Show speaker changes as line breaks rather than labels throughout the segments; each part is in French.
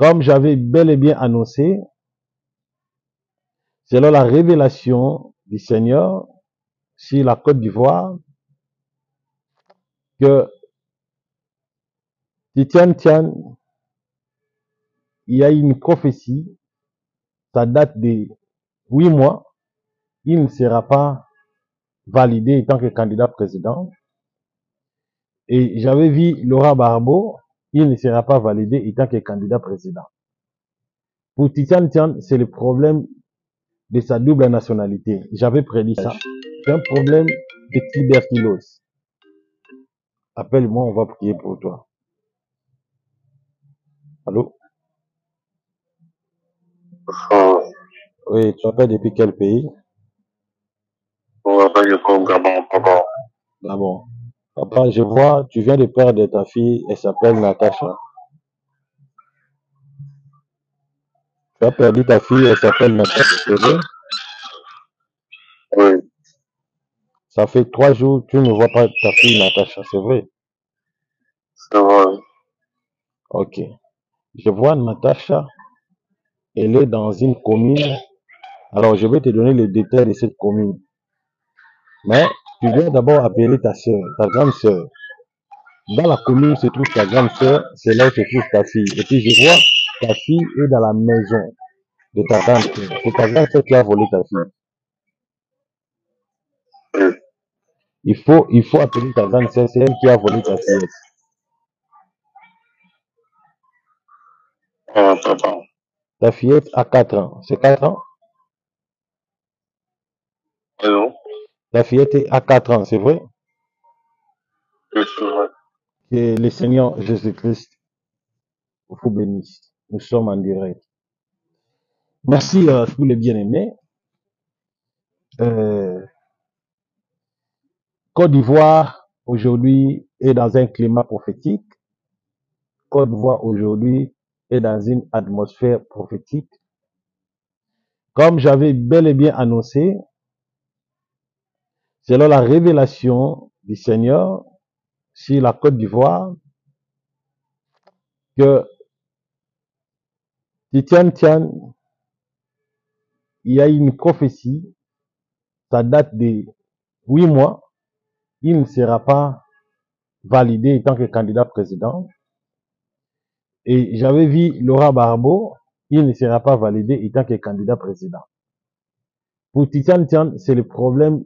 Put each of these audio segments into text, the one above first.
Comme j'avais bel et bien annoncé, selon la révélation du Seigneur sur la Côte d'Ivoire, que Titian Tian, il y a une prophétie, ça date de 8 mois, il ne sera pas validé en tant que candidat président. Et j'avais vu Laurent Barbeau, il ne sera pas validé en tant que candidat président. Pour Titian Tian, c'est le problème de sa double nationalité. J'avais prédit ça. C'est un problème de tuberculose. Appelle-moi, on va prier pour toi. Allô? Oui, tu appelles depuis quel pays?
On va pas au Gabon, papa.
Ah bon. Papa, je vois, tu viens de perdre ta fille, elle s'appelle Natacha. Tu as perdu ta fille, elle s'appelle Natacha, c'est vrai?
Oui,
Ça fait 3 jours, tu ne vois pas ta fille Natacha, c'est vrai?
c'est vrai.
Ok. Je vois Natacha, elle est dans une commune. Alors, je vais te donner les détails de cette commune. Mais, tu dois d'abord appeler ta soeur, ta grande soeur. Dans la commune se trouve ta grande soeur, c'est là où se trouve ta fille. Et puis, je vois ta fille est dans la maison de ta grande soeur. C'est ta grande soeur qui a volé ta fille.
Oui.
Il faut appeler ta grande soeur, c'est elle qui a volé ta fille.
Ah, papa.
Ta fillette a 4 ans. C'est 4 ans?
Allô?
Ta fillette a 4 ans, c'est vrai?
Oui, c'est vrai.
Que le Seigneur Jésus-Christ vous bénisse. Nous sommes en direct. Merci tous les bien-aimés. Euh, Côte d'Ivoire aujourd'hui est dans un climat prophétique. Côte d'Ivoire aujourd'hui est dans une atmosphère prophétique. Comme j'avais bel et bien annoncé, selon la révélation du Seigneur sur la Côte d'Ivoire, que Titian Tian, il y a une prophétie, ça date de 8 mois, il ne sera pas validé en tant que candidat président. Et j'avais vu Laurent Barbeau, il ne sera pas validé en tant que candidat président. Pour Titian Tian, c'est le problème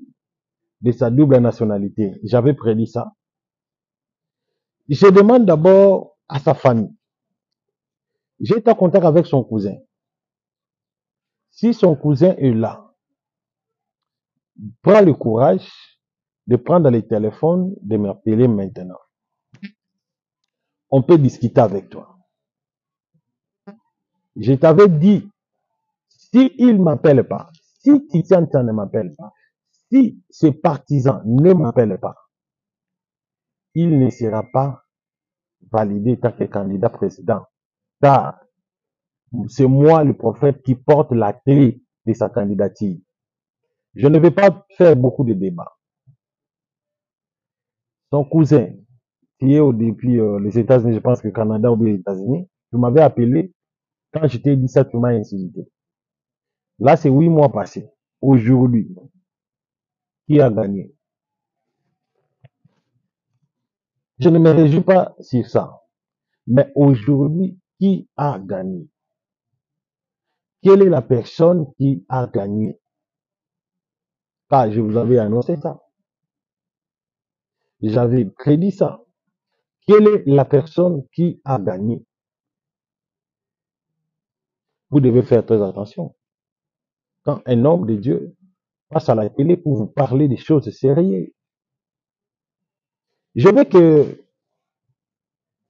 de sa double nationalité. J'avais prédit ça. Je demande d'abord à sa famille. J'ai été en contact avec son cousin. Si son cousin est là, prends le courage de prendre le téléphone, de m'appeler maintenant. On peut discuter avec toi. Je t'avais dit, si il ne m'appelle pas, si Titian Tian ne m'appelle pas, si ses partisans ne m'appellent pas, il ne sera pas validé en tant que candidat président. Car c'est moi le prophète qui porte la clé de sa candidature. Je ne vais pas faire beaucoup de débats. Son cousin, qui est depuis les États-Unis, je pense que Canada ou bien les États-Unis, tu m'avais appelé, quand je t'ai dit ça, tu m'as insulté. Là, c'est 8 mois passés. Aujourd'hui, qui a gagné? Je ne me réjouis pas sur ça. Mais aujourd'hui, qui a gagné? Quelle est la personne qui a gagné? Car je vous avais annoncé ça. J'avais prédit ça. Quelle est la personne qui a gagné? Vous devez faire très attention. Quand un homme de Dieu passe à la télé pour vous parler des choses sérieuses, je veux que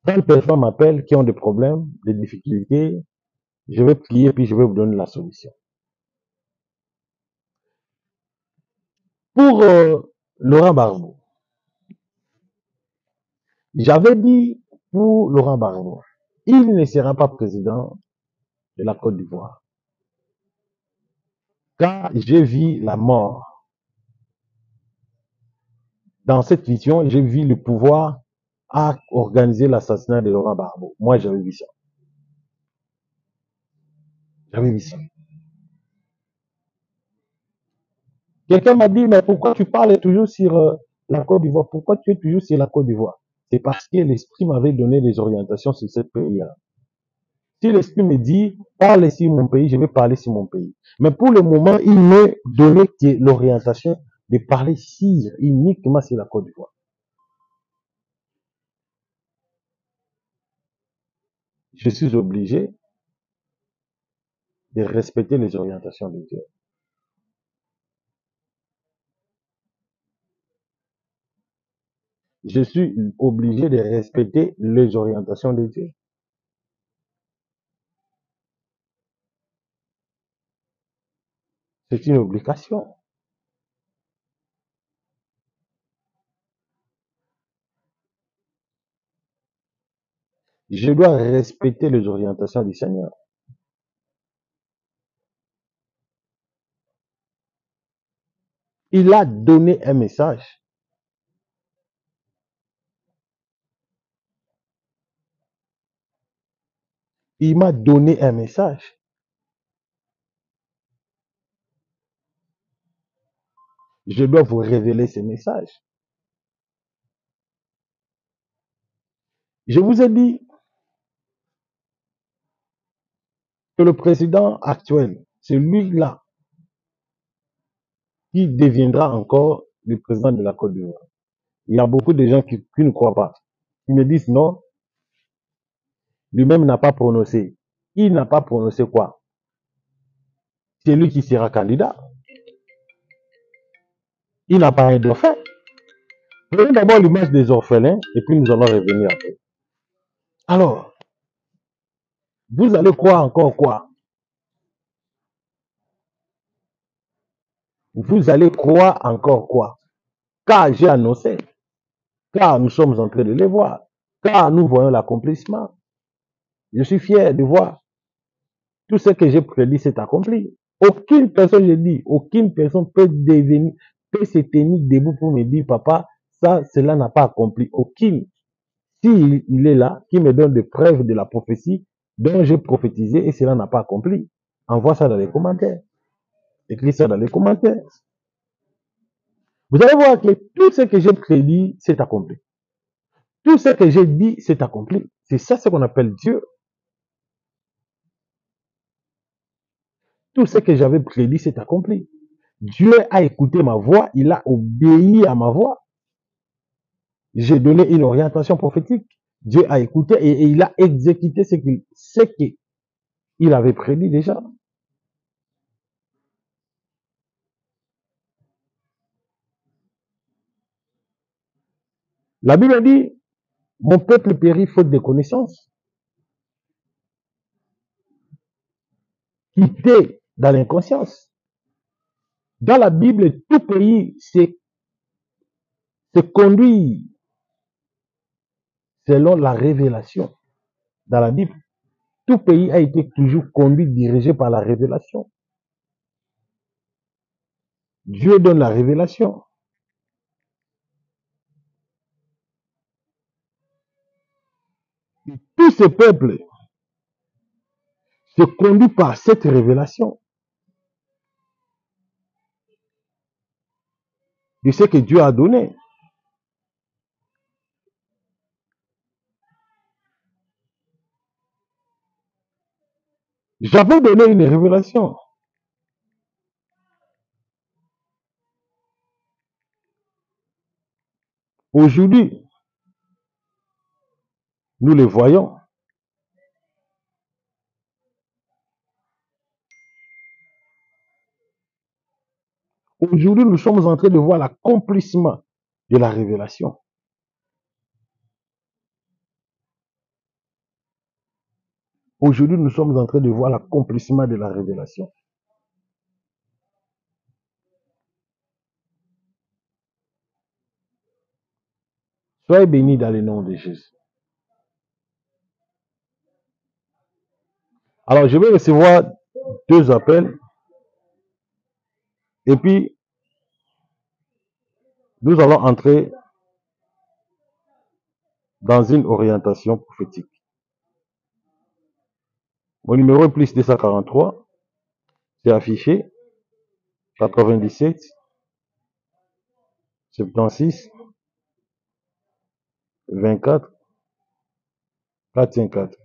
quand les personnes m'appellent qui ont des problèmes, des difficultés, je vais prier puis je vais vous donner la solution. Pour Laurent Barbeau, j'avais dit pour Laurent Barbeau, il ne sera pas président de la Côte d'Ivoire. Car j'ai vu la mort. Dans cette vision, j'ai vu le pouvoir à organiser l'assassinat de Laurent Barbeau. Moi, j'avais vu ça. La BBC. Quelqu'un m'a dit, mais pourquoi tu parles toujours sur la Côte d'Ivoire? Pourquoi tu es toujours sur la Côte d'Ivoire? C'est parce que l'Esprit m'avait donné des orientations sur ce pays-là. Si l'Esprit me dit, parle sur mon pays, je vais parler sur mon pays. Mais pour le moment, il me donnait l'orientation de parler uniquement sur la Côte d'Ivoire. Je suis obligé de respecter les orientations de Dieu. Je suis obligé de respecter les orientations de Dieu. C'est une obligation. Je dois respecter les orientations du Seigneur. Il a donné un message. Il m'a donné un message. Je dois vous révéler ce message. Je vous ai dit que le président actuel, c'est lui-là qui deviendra encore le président de la Côte d'Ivoire. Il y a beaucoup de gens qui ne croient pas. Ils me disent non, lui-même n'a pas prononcé. Il n'a pas prononcé quoi? C'est lui qui sera candidat. Il n'a pas un dauphin. Prenons d'abord l'image des orphelins et puis nous allons revenir après. Alors, vous allez croire encore quoi? Vous allez croire encore quoi? Car j'ai annoncé, car nous sommes en train de les voir, car nous voyons l'accomplissement. Je suis fier de voir tout ce que j'ai prédit s'est accompli. Aucune personne, je dis, aucune personne peut se tenir debout pour me dire, papa, ça, cela n'a pas accompli. Aucune. S'il est là, qui me donne des preuves de la prophétie dont j'ai prophétisé et cela n'a pas accompli, envoie ça dans les commentaires. Écris ça dans les commentaires. Vous allez voir que tout ce que j'ai prédit s'est accompli. Tout ce que j'ai dit s'est accompli. C'est ça ce qu'on appelle Dieu. Tout ce que j'avais prédit s'est accompli. Dieu a écouté ma voix, il a obéi à ma voix. J'ai donné une orientation prophétique. Dieu a écouté et il a exécuté ce qu'il avait prédit déjà. La Bible dit, mon peuple périt faute de connaissances. Quitté dans l'inconscience. Dans la Bible, tout pays se conduit selon la révélation. Dans la Bible, tout pays a été toujours conduit, dirigé par la révélation. Dieu donne la révélation. Et tout ce peuple se conduit par cette révélation de ce que Dieu a donné. J'avais donné une révélation. Aujourd'hui, nous le voyons. Aujourd'hui, nous sommes en train de voir l'accomplissement de la révélation. Aujourd'hui, nous sommes en train de voir l'accomplissement de la révélation. Soyez bénis dans le nom de Jésus. Alors, je vais recevoir 2 appels. Et puis, nous allons entrer dans une orientation prophétique. Mon numéro est +243 C'est affiché 97 76 24 454.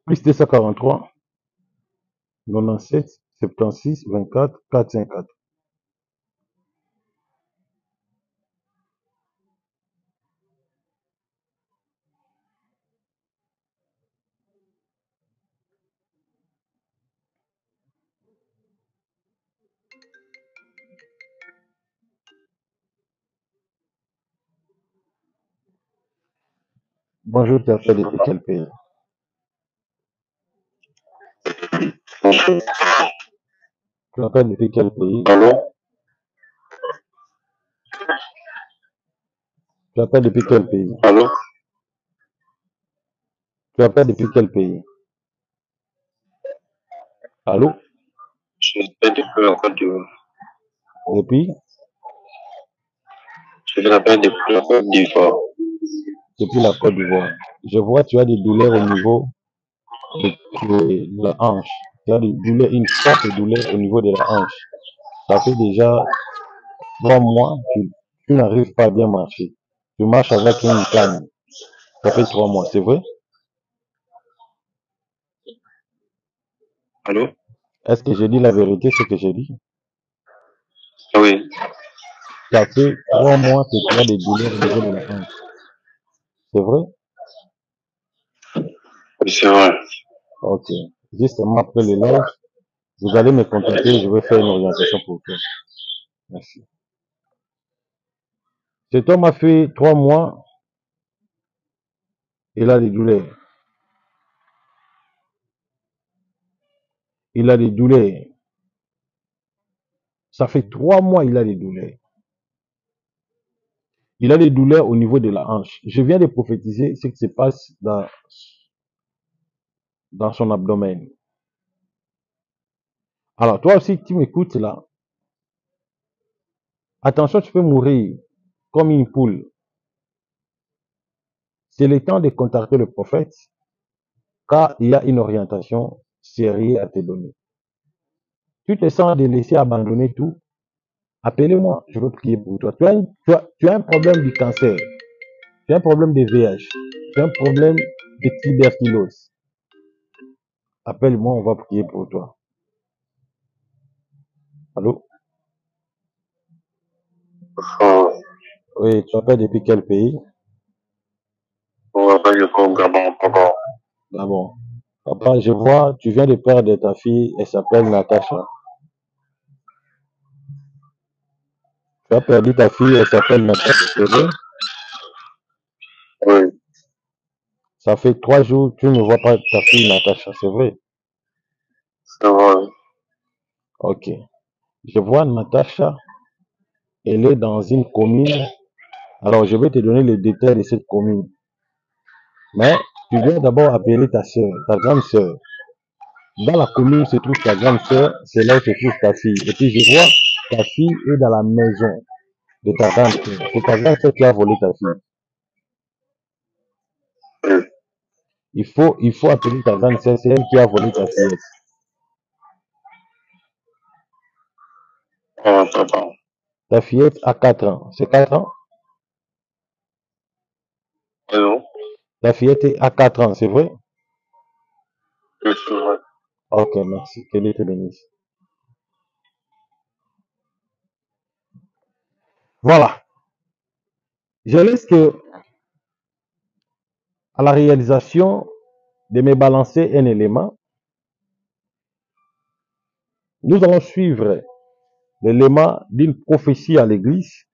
Plus 243 97 76 24 454. Bonjour, tu appelles depuis quel pays? Tu appelles depuis quel pays?
Allô?
Tu appelles depuis quel pays?
Allô?
Tu appelles depuis quel pays? Allô?
Je l'appelle depuis la Côte d'Ivoire.
Depuis?
Je l'appelle depuis la Côte d'Ivoire.
Depuis la Côte d'Ivoire. Je vois tu as des douleurs au niveau de la hanche. Tu as des douleurs, une forte douleur au niveau de la hanche. Ça fait déjà 3 mois que tu n'arrives pas à bien marcher. Tu marches avec une canne. Ça fait 3 mois, c'est vrai?
Allô?
Est-ce que j'ai dit la vérité, ce que j'ai dit?
Oui.
Ça fait 3 mois que tu as des douleurs au niveau de la hanche. C'est vrai?
Oui, c'est vrai.
Ok. Justement après le live, vous allez me contacter, je vais faire une orientation pour toi. Merci. Cet homme a fait 3 mois, il a des douleurs. Il a des douleurs. Ça fait 3 mois, il a des douleurs. Il a des douleurs au niveau de la hanche. Je viens de prophétiser ce qui se passe dans son abdomen. Alors, toi aussi, tu m'écoutes là. Attention, tu peux mourir comme une poule. C'est le temps de contacter le prophète, car il y a une orientation sérieuse à te donner. Tu te sens de laisser abandonner tout, appelez-moi, je veux prier pour toi. Tu as un problème du cancer, tu as un problème de VIH, tu as un problème de tuberculose. Appelle-moi, on va prier pour toi. Allô? Oui, tu appelles depuis quel pays?
On va pas au Gabon, papa.
D'abord. Papa, je vois, tu viens de perdre ta fille, elle s'appelle Natacha. Tu as perdu ta fille, elle s'appelle Natacha, c'est vrai?
Oui,
Ça fait 3 jours, tu ne vois pas ta fille Natacha, c'est vrai?
c'est vrai.
Ok. Je vois Natacha, elle est dans une commune. Alors, je vais te donner les détails de cette commune. Mais tu dois d'abord appeler ta soeur, ta grande soeur. Dans la commune se trouve ta grande soeur, c'est là où se trouve ta fille. Et puis je vois ta fille est dans la maison de ta grande soeur. C'est ta grande soeur qui a volé ta fille.
Oui.
Il faut appeler ta grande soeur, c'est elle qui a volé ta fillette.
Ah, papa.
Ta fillette a 4 ans. C'est 4 ans?
Allô?
Ta fillette a 4 ans, c'est vrai?
Oui, c'est vrai.
Ok, merci. Que Dieu te bénisse. Voilà. Je laisse que à la réalisation de me balancer un élément. Nous allons suivre l'élément d'une prophétie à l'église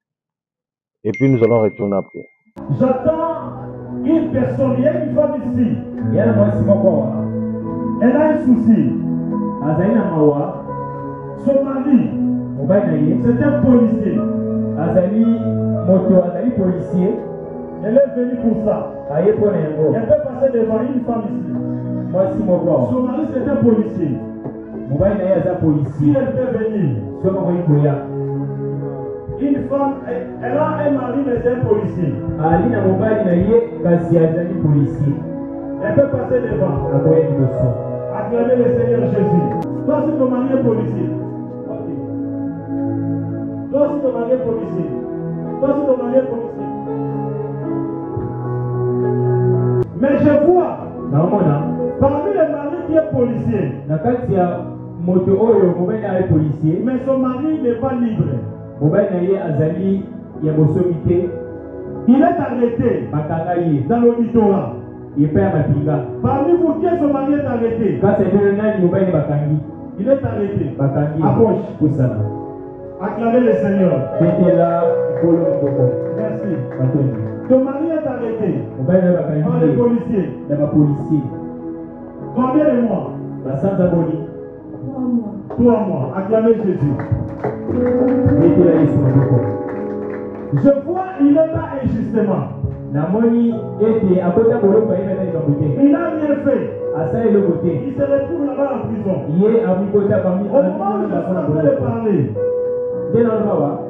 et puis nous allons retourner après.
J'attends une personne, il y a une femme ici. Elle a un souci. Son mari C'est un policier.
Azali moto azali policier.
Elle est venue pour ça.
Aye pour nengo.
Elle peut passer devant une femme ici.
Moi si mon voir.
Son mari c'est un policier.
Mobile naye aza
Si
policier.
elle peut venir.
So mo koya.
Une femme, elle a un mari mais c'est un policier.
Ali na mobile naye kasi azali policier.
Elle peut passer devant.
Akoya liboso.
Acclamer le Seigneur Jésus. Toi si ton mari est policier. Ok. Toi si ton mari est policier. Toi si ton mari est policier. Mais je vois,
Naomona
parmi les maris qui est policier,
na kati ya moto oyo mobile naye policier.
mais son mari n'est pas libre.
Mobile naye azali ya bosomité.
Il est arrêté
Bakanga ye.
dans l'auditorat.
Il paye mapinga.
Parmi vous, qui est son mari est arrêté?
Kasi ndio nani mobile bakangi.
Il est arrêté.
Bakangi.
Approche.
Kusana.
Acclamez le Seigneur.
Tetela kolo mboko.
Merci.
Batoni.
Ton mari est arrêté
Mobile naye
par les
bakangi.
policiers.
Na ba policier.
Combien de mois?
Basanza boni.
3 mois. Acclamez Jésus.
Tetela Yesu mboko.
Je vois, il est là injustement.
Namoni ete akota boloko yeba na likambo te.
Il n'a rien fait.
Asa eloko te.
Il se retrouve là-bas en prison.
Ye amikota bami.
Au moment où je suis en train de parler,
Nde na loba.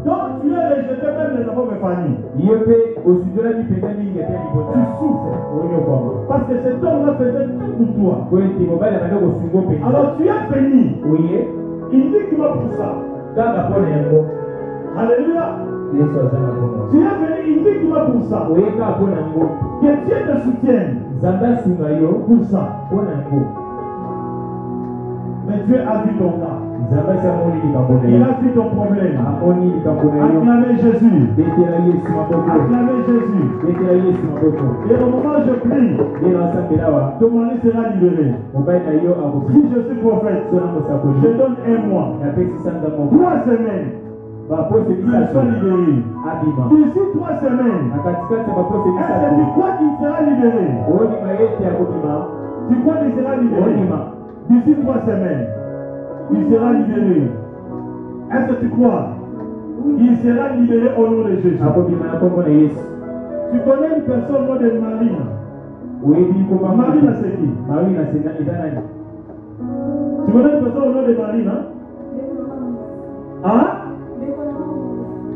donc tu es rejeté même les enfants de famille.
Ye pe osudola di pesa ni ngete
Tu
libota.
souffres.
Onyo kwa.
Parce que cet homme-là faisait tout pour toi.
Ko ete mobile na ko sungo pe.
Alors tu es béni.
Oye.
Uniquement pour ça.
Kaka pona yango.
Alléluia.
Yesu azana komo.
Tu es béni uniquement pour ça.
Oye ka pona yango.
Que Dieu te soutienne
Zanda sunga yo
pour ça.
pona yango.
Mais Dieu a vu ton cas.
Zamba sa moni likambo na
Il
yo.
a vu ton problème.
Amoni likambo na yo.
Acclamez Jésus.
Tetela Yesu mboko.
Acclamez Jésus.
Tetela Yesu mboko.
Et au moment où je prie,
Ye na sambelawa.
ton mari sera libéré.
Mobile na yo
Si
akosi.
je suis prophète,
Sona mosakoli.
je donne 1 mois.
Na pesi sanga moko.
3 semaines.
Bapose
Tu
bisato.
seras libéré.
Abima.
D'ici 3 semaines,
Na katikati ya bapose
est-ce que tu
bisato.
crois qu'il sera libéré?
Onima ete akobima.
Tu crois qu'il sera libéré?
Onima.
D'ici 3 semaines, il sera libéré. Est-ce que tu crois? Il sera libéré au nom de Jésus.
Akobima na kombo na Yesu.
Tu connais une personne au nom de Marine.
Oyebi komba
Marine, c'est qui?
Marie na sena eza nani?
Tu connais une personne au nom de Marine, hein? Hein?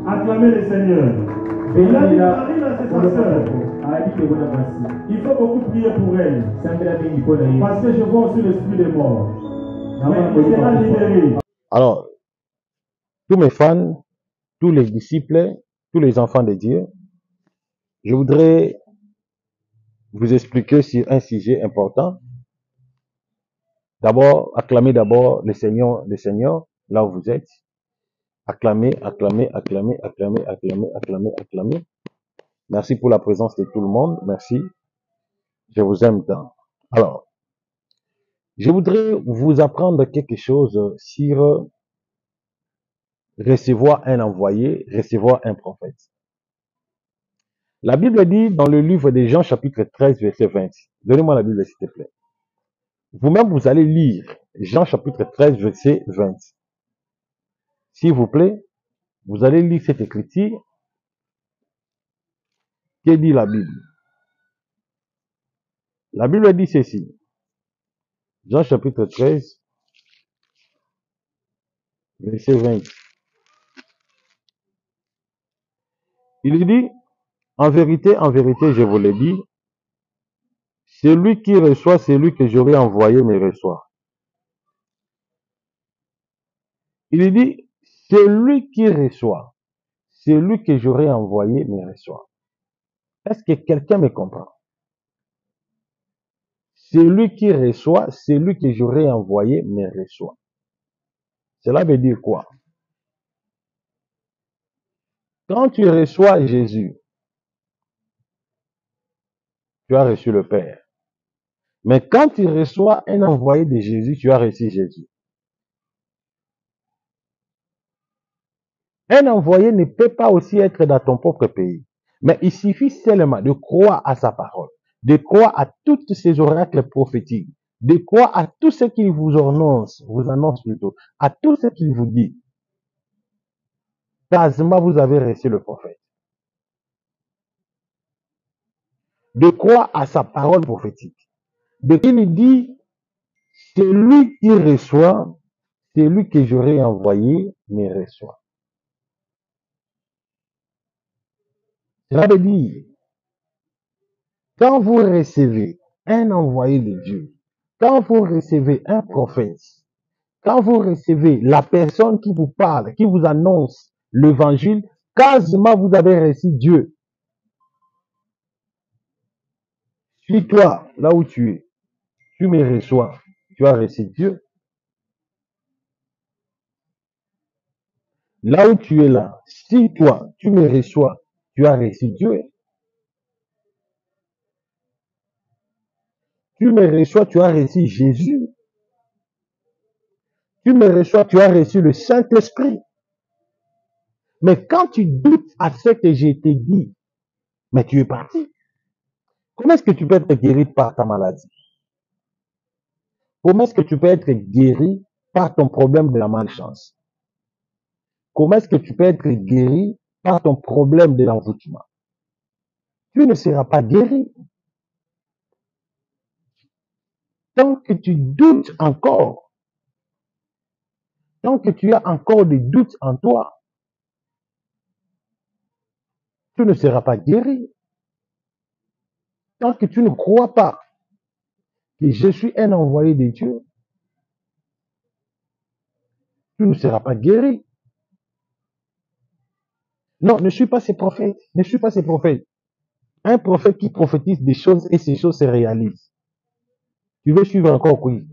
Acclamez le Seigneur. Il a dit Marine, c'est sa sœur.
Ayabike bona basi.
Il faut beaucoup prier pour elle.
Sambela mingi mpona ye.
Parce que je vois aussi l'esprit des morts. Mais il sera libéré.
Alors, tous mes fans, tous les disciples, tous les enfants de Dieu, je voudrais vous expliquer sur un sujet important. D'abord, acclamez d'abord le Seigneur, là où vous êtes. Acclamez, acclamez, acclamez, acclamez, acclamez, acclamez, acclamez. Merci pour la présence de tout le monde. Merci. Je vous aime tant. Alors, je voudrais vous apprendre quelque chose sur recevoir un envoyé, recevoir un prophète. La Bible dit dans le livre de Jean chapitre 13 verset 20. Donnez-moi la Bible s'il te plaît. Vous-même vous allez lire Jean chapitre 13 verset 20. S'il vous plaît, vous allez lire cette écriture. Que dit la Bible? La Bible dit ceci. Jean chapitre 13 verset 20. Il dit, en vérité, je vous le dis, celui qui reçoit celui que j'aurai envoyé me reçoit. Il dit, celui qui reçoit celui que j'aurai envoyé me reçoit. Est-ce que quelqu'un me comprend? Celui qui reçoit celui que j'aurai envoyé me reçoit. Cela veut dire quoi? Quand tu reçois Jésus, tu as reçu le Père. Mais quand tu reçois un envoyé de Jésus, tu as reçu Jésus. Un envoyé ne peut pas aussi être dans ton propre pays. Mais il suffit seulement de croire à sa parole, de croire à toutes ses oracles prophétiques, de croire à tout ce qu'il vous annonce plutôt, à tout ce qu'il vous dit. Quasiment, vous avez reçu le prophète. De croire à sa parole prophétique. De qu'il dit, c'est lui qui reçoit, c'est lui que j'aurais envoyé, mais reçoit. Cela veut dire, quand vous recevez un envoyé de Dieu, quand vous recevez un prophète, quand vous recevez la personne qui vous parle, qui vous annonce l'évangile, quasiment vous avez reçu Dieu. Si toi, là où tu es, tu me reçois, tu as reçu Dieu. Là où tu es là, si toi, tu me reçois, tu as reçu Dieu. Tu me reçois, tu as reçu Jésus. Tu me reçois, tu as reçu le Saint-Esprit. Mais quand tu doutes à ce que je t'ai dit, mais tu es parti. Comment est-ce que tu peux être guéri par ta maladie? Comment est-ce que tu peux être guéri par ton problème de la malchance? Comment est-ce que tu peux être guéri par ton problème de l'envoûtement? Tu ne seras pas guéri tant que tu doutes encore, tant que tu as encore des doutes en toi, tu ne seras pas guéri. Tant que tu ne crois pas que je suis un envoyé de Dieu, tu ne seras pas guéri. Non, ne suis pas ces prophètes. Ne suis pas ces prophètes. Un prophète qui prophétise des choses et ces choses se réalisent. Tu veux suivre encore qui?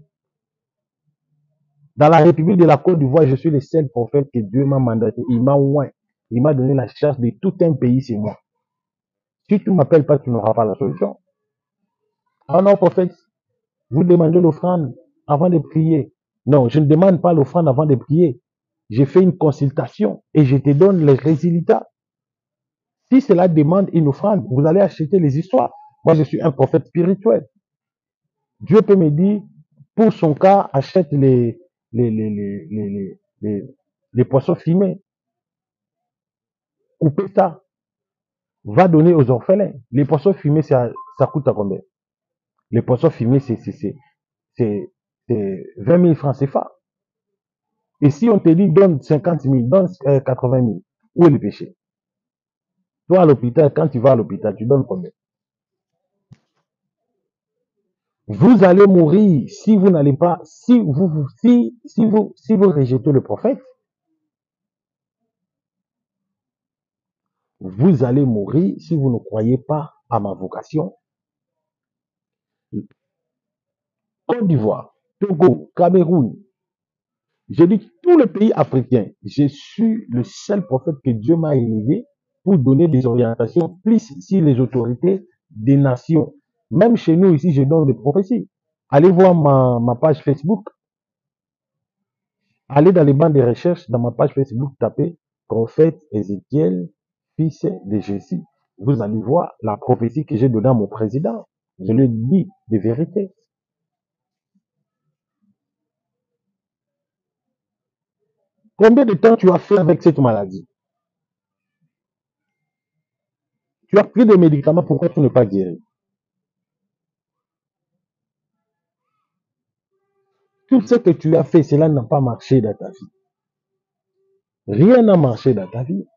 Dans la République de la Côte d'Ivoire, je suis le seul prophète que Dieu m'a mandaté. Il m'a oint. Il m'a donné la charge de tout un pays, c'est moi. Si tu ne m'appelles pas, tu n'auras pas la solution. Ah non, prophète, vous demandez l'offrande avant de prier. Non, je ne demande pas l'offrande avant de prier. Je fais une consultation et je te donne les résultats. Si cela demande une offrande, vous allez acheter les histoires. Moi, je suis un prophète spirituel. Dieu peut me dire, pour son cas, achète les poissons fumés. Coupez ça. Va donner aux orphelins. Les poissons fumés, ça coûte à combien? Les poissons fumés, c'est 20 000 francs CFA. Et si on te dit donne 50 000, donne 80 000, où est le péché? Toi, à l'hôpital, quand tu vas à l'hôpital, tu donnes combien? Vous allez mourir si vous n'allez pas, si vous rejetez le prophète, vous allez mourir si vous ne croyez pas à ma vocation. Côte d'Ivoire, Togo, Cameroun, j'ai dit tous les pays africains, je suis le seul prophète que Dieu m'a élevé pour donner des orientations plus sur les autorités des nations. Même chez nous ici, je donne des prophéties. Allez voir ma page Facebook. Allez dans les bancs de recherche, dans ma page Facebook, tapez prophète Ézéchiel, fils de Jésus. Vous allez voir la prophétie que j'ai donnée à mon président. Je lui dis de vérité. Combien de temps tu as fait avec cette maladie? Tu as pris des médicaments, pourquoi tu n'es pas guéri? Tout ce que tu as fait, cela n'a pas marché dans ta vie. Rien n'a marché dans ta vie.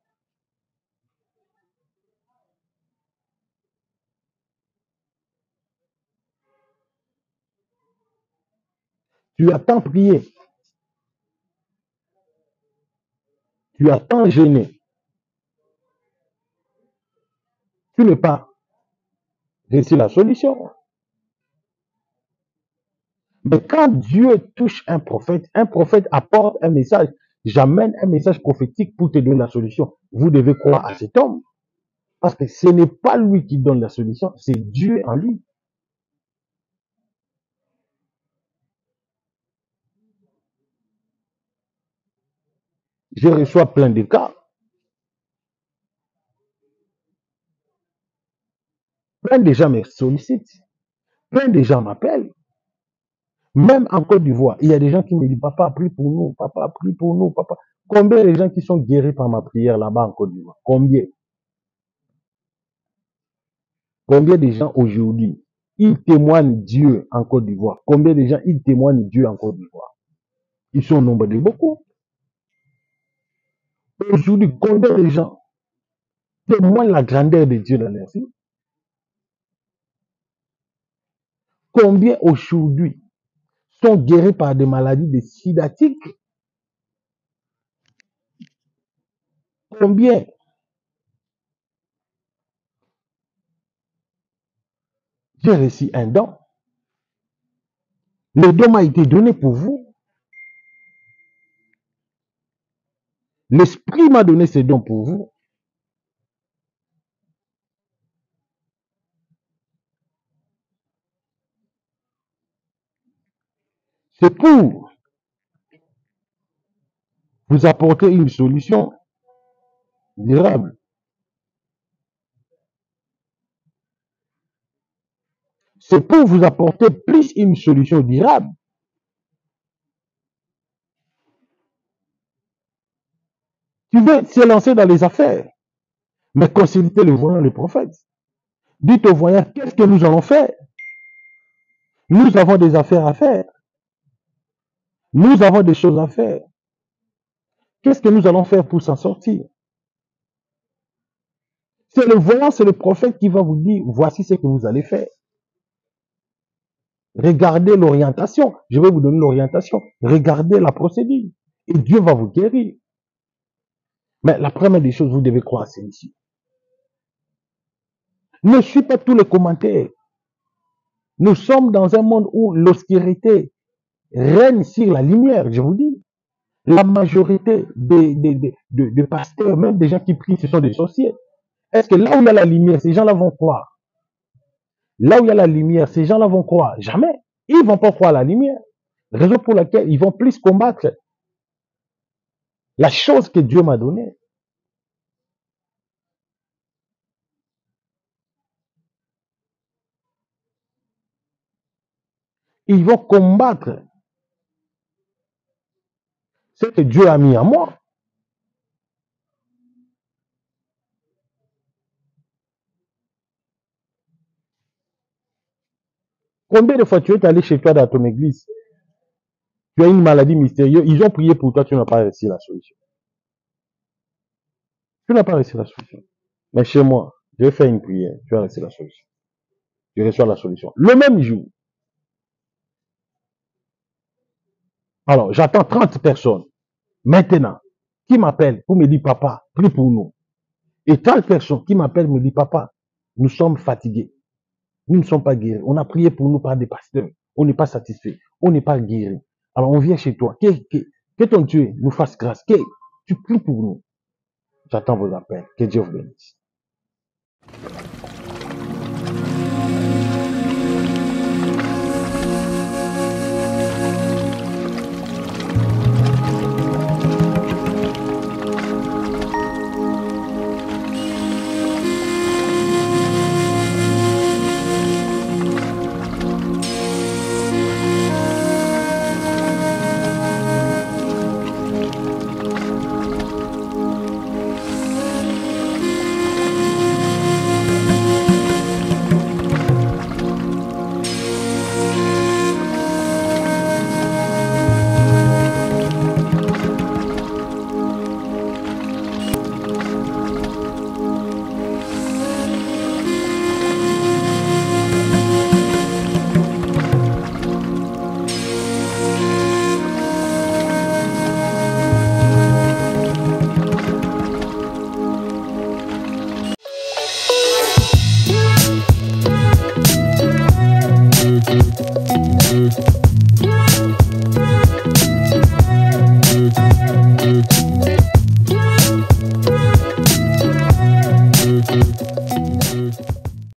Tu as tant prié, tu as tant gêné, tu n'es pas reçu la solution. Mais quand Dieu touche un prophète apporte un message, j'amène un message prophétique pour te donner la solution. Vous devez croire à cet homme. Parce que ce n'est pas lui qui donne la solution, c'est Dieu en lui. Je reçois plein de cas. Plein de gens me sollicitent. Plein de gens m'appellent. Même en Côte d'Ivoire, il y a des gens qui me disent, papa, prie pour nous, papa, prie pour nous, papa. Combien de gens qui sont guéris par ma prière là-bas en Côte d'Ivoire? Combien? Combien de gens aujourd'hui, ils témoignent Dieu en Côte d'Ivoire? Combien de gens, ils témoignent Dieu en Côte d'Ivoire? Ils sont au nombre de beaucoup. Aujourd'hui, combien de gens témoignent la grandeur de Dieu dans leur vie? Combien aujourd'hui sont guéris par des maladies de sidatiques? Combien? J'ai reçu un don. Le don m'a été donné pour vous. L'Esprit m'a donné ce don pour vous. C'est pour vous apporter une solution durable. C'est pour vous apporter plus une solution durable. Tu veux se lancer dans les affaires, mais consultez le voyant, le prophète. Dites au voyant, qu'est-ce que nous allons faire? Nous avons des affaires à faire. Nous avons des choses à faire. Qu'est-ce que nous allons faire pour s'en sortir? C'est le voyant, c'est le prophète qui va vous dire, voici ce que vous allez faire. Regardez l'orientation. Je vais vous donner l'orientation. Regardez la procédure. Et Dieu va vous guérir. Mais la première des choses, vous devez croire, c'est ici. Ne suivez pas tous les commentaires. Nous sommes dans un monde où l'obscurité règne sur la lumière, je vous dis. La majorité des pasteurs, même des gens qui prient, ce sont des sorciers. Est-ce que là où il y a la lumière, ces gens-là vont croire? Là où il y a la lumière, ces gens-là vont croire? Jamais. Ils ne vont pas croire à la lumière. Raison pour laquelle ils vont plus combattre la chose que Dieu m'a donnée. Ils vont combattre ce que Dieu a mis en moi. Combien de fois tu es allé chez toi dans ton église? Tu as une maladie mystérieuse. Ils ont prié pour toi, tu n'as pas réussi la solution. Tu n'as pas réussi la solution. Mais chez moi, je vais faire une prière. Tu as réussi la solution. Tu reçois la solution. Le même jour. Alors, j'attends 30 personnes. Maintenant, qui m'appellent pour me dire, papa, prie pour nous. Et 30 personnes qui m'appellent me disent, papa, nous sommes fatigués. Nous ne sommes pas guéris. On a prié pour nous par des pasteurs. On n'est pas satisfait. On n'est pas guéri. Alors on vient chez toi. Que ton Dieu nous fasse grâce. Que tu pries pour nous. J'attends vos appels. Que Dieu vous bénisse.